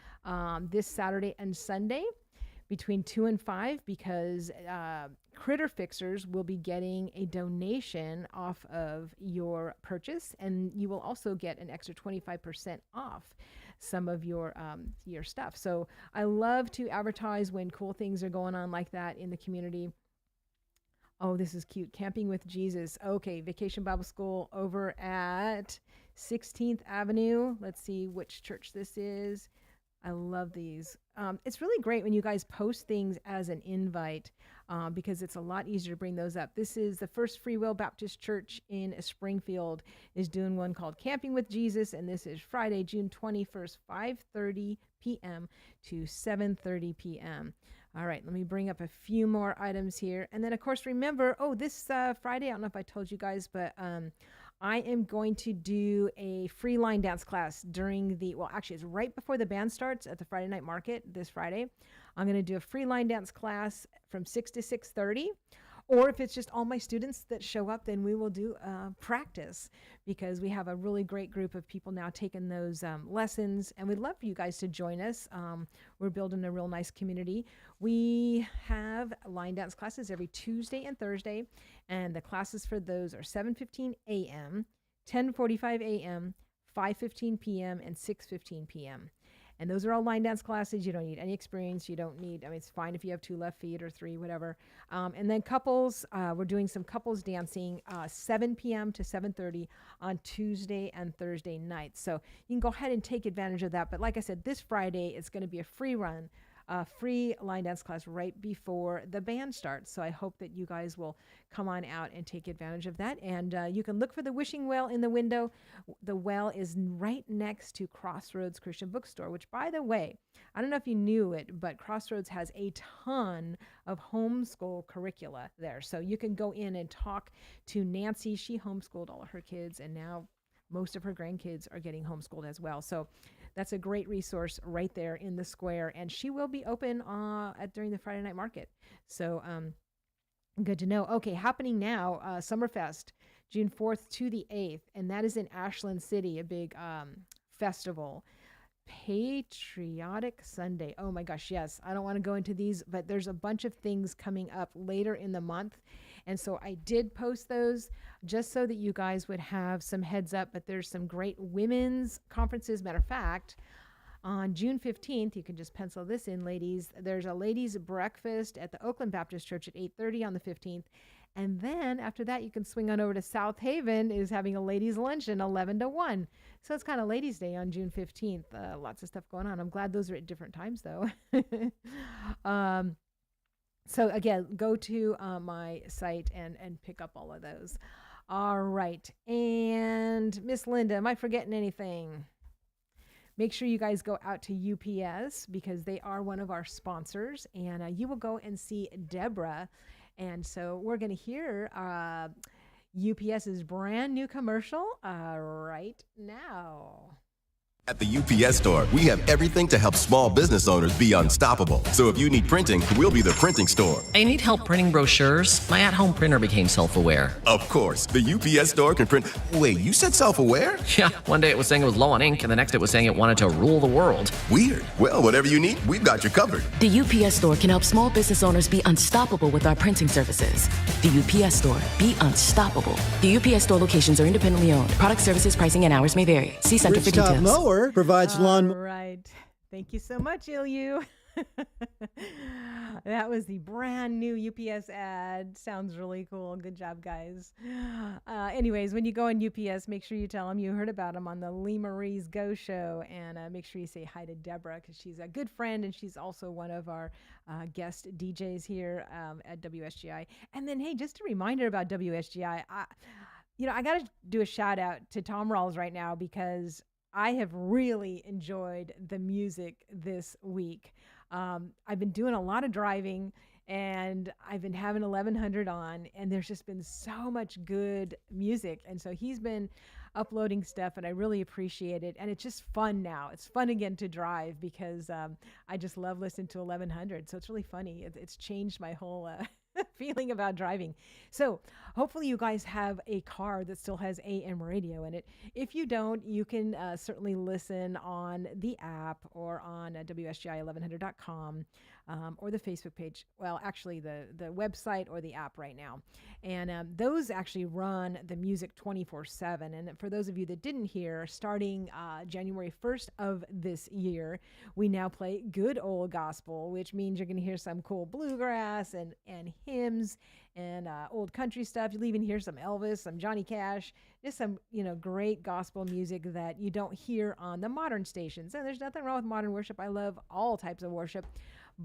this Saturday and Sunday between 2 and 5, because Critter Fixers will be getting a donation off of your purchase, and you will also get an extra 25% off some of your stuff. So I love to advertise when cool things are going on like that in the community. Oh, this is cute. Camping with Jesus. Okay, Vacation Bible School over at 16th Avenue. Let's see which church this is. I love these. It's really great when you guys post things as an invite because it's a lot easier to bring those up. This is the First Free Will Baptist Church in Springfield is doing one called Camping with Jesus, and this is Friday, June 21st, 5:30 p.m. to 7:30 p.m. All right, let me bring up a few more items here. And then, of course, remember, this Friday, I don't know if I told you guys, but I am going to do a free line dance class during actually, it's right before the band starts at the Friday night market this Friday. I'm going to do a free line dance class from 6 to 6:30. Or if it's just all my students that show up, then we will do practice because we have a really great group of people now taking those lessons. And we'd love for you guys to join us. We're building a real nice community. We have line dance classes every Tuesday and Thursday. And the classes for those are 7:15 a.m., 10:45 a.m., 5:15 p.m., and 6:15 p.m. And those are all line dance classes. You don't need any experience. You don't need, it's fine if you have 2 left feet or 3, whatever. And then couples, we're doing some couples dancing 7 p.m. to 7:30 on Tuesday and Thursday nights. So you can go ahead and take advantage of that. But like I said, this Friday, it's going to be a free run, free line dance class right before the band starts. So I hope that you guys will come on out and take advantage of that. And you can look for the wishing well in the window. The well is right next to Crossroads Christian Bookstore, which, by the way, I don't know if you knew it, but Crossroads has a ton of homeschool curricula there. So you can go in and talk to Nancy. She homeschooled all of her kids, and now most of her grandkids are getting homeschooled as well. So that's a great resource right there in the square. And she will be open during the Friday night market. So good to know. Okay, happening now, Summerfest, June 4th to the 8th. And that is in Ashland City, a big festival. Patriotic Sunday. Oh my gosh, yes. I don't want to go into these, but there's a bunch of things coming up later in the month. And so I did post those just so that you guys would have some heads up. But there's some great women's conferences. Matter of fact, on June 15th, you can just pencil this in, ladies. There's a ladies' breakfast at the Oakland Baptist Church at 8:30 on the 15th. And then after that, you can swing on over to South Haven is having a ladies' luncheon 11 to 1. So it's kind of Ladies' Day on June 15th. Lots of stuff going on. I'm glad those are at different times, though. So again, go to my site and pick up all of those. All right. And Miss Linda, am I forgetting anything? Make sure you guys go out to UPS because they are one of our sponsors. And you will go and see Deborah. And so we're going to hear UPS's brand new commercial right now. At the UPS Store, we have everything to help small business owners be unstoppable. So if you need printing, we'll be the printing store. I need help printing brochures. My at-home printer became self-aware. Of course, the UPS Store can print. Wait, you said self-aware? Yeah, one day it was saying it was low on ink, and the next it was saying it wanted to rule the world. Weird. Well, whatever you need, we've got you covered. The UPS Store can help small business owners be unstoppable with our printing services. The UPS Store. Be unstoppable. The UPS Store locations are independently owned. Product services, pricing, and hours may vary. See Center for Rooftop details. Mower provides lawn. All right. Thank you so much, Ilyu. That was the brand new UPS ad. Sounds really cool. Good job, guys. Anyways, when you go on UPS, make sure you tell them you heard about them on the Lee Marie's Go Show. And make sure you say hi to Deborah because she's a good friend and she's also one of our guest DJs here at WSGI. And then, hey, just a reminder about WSGI. I got to do a shout out to Tom Rawls right now because I have really enjoyed the music this week. I've been doing a lot of driving and I've been having 1100 on and there's just been so much good music. And so he's been uploading stuff and I really appreciate it. And it's just fun now. It's fun again to drive because I just love listening to 1100. So it's really funny. It's changed my whole feeling about driving. So hopefully you guys have a car that still has AM radio in it. If you don't, you can certainly listen on the app or on WSGI1100.com. or the Facebook page. Well, actually, the website or the app right now. And those actually run the music 24/7. And for those of you that didn't hear, starting January 1st of this year, we now play good old gospel, which means you're going to hear some cool bluegrass and hymns and old country stuff. You'll even hear some Elvis, some Johnny Cash, just some, great gospel music that you don't hear on the modern stations. And there's nothing wrong with modern worship. I love all types of worship,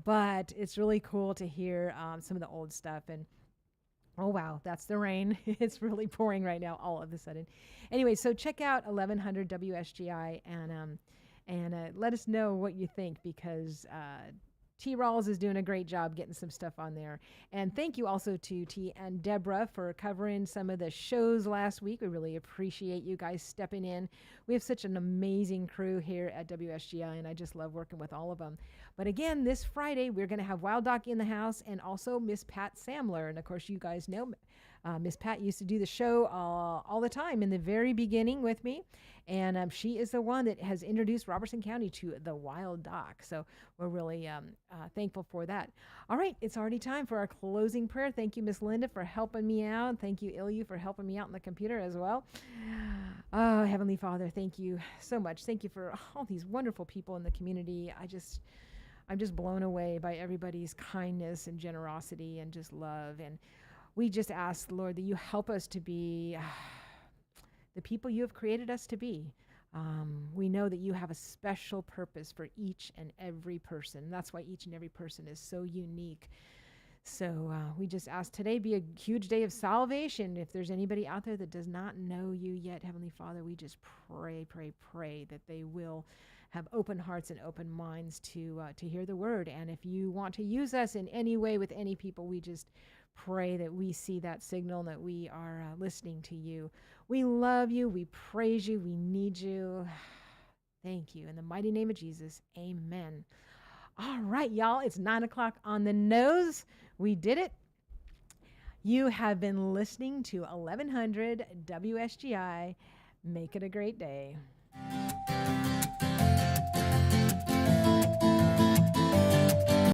but it's really cool to hear some of the old stuff. And oh, wow, that's the rain. It's really pouring right now all of a sudden. Anyway, so check out 1100 WSGI and let us know what you think, because T. Rawls is doing a great job getting some stuff on there. And thank you also to T and Deborah for covering some of the shows last week. We really appreciate you guys stepping in. We have such an amazing crew here at WSGI, and I just love working with all of them. But again, this Friday, we're going to have Wild Doc in the house and also Miss Pat Samler. And of course, you guys know Miss Pat used to do the show all the time in the very beginning with me. And she is the one that has introduced Robertson County to the Wild Doc. So we're really thankful for that. All right, it's already time for our closing prayer. Thank you, Miss Linda, for helping me out. Thank you, Ilyu, for helping me out on the computer as well. Oh, Heavenly Father, thank you so much. Thank you for all these wonderful people in the community. I'm just blown away by everybody's kindness and generosity and just love. And we just ask, Lord, that you help us to be the people you have created us to be. We know that you have a special purpose for each and every person. That's why each and every person is so unique. So we just ask today be a huge day of salvation. If there's anybody out there that does not know you yet, Heavenly Father, we just pray that they will have open hearts and open minds to hear the word. And if you want to use us in any way with any people, we just pray that we see that signal and that we are listening to you. We love you. We praise you. We need you. Thank you. In the mighty name of Jesus, amen. All right, y'all, it's 9:00 on the nose. We did it. You have been listening to 1100 WSGI. Make it a great day.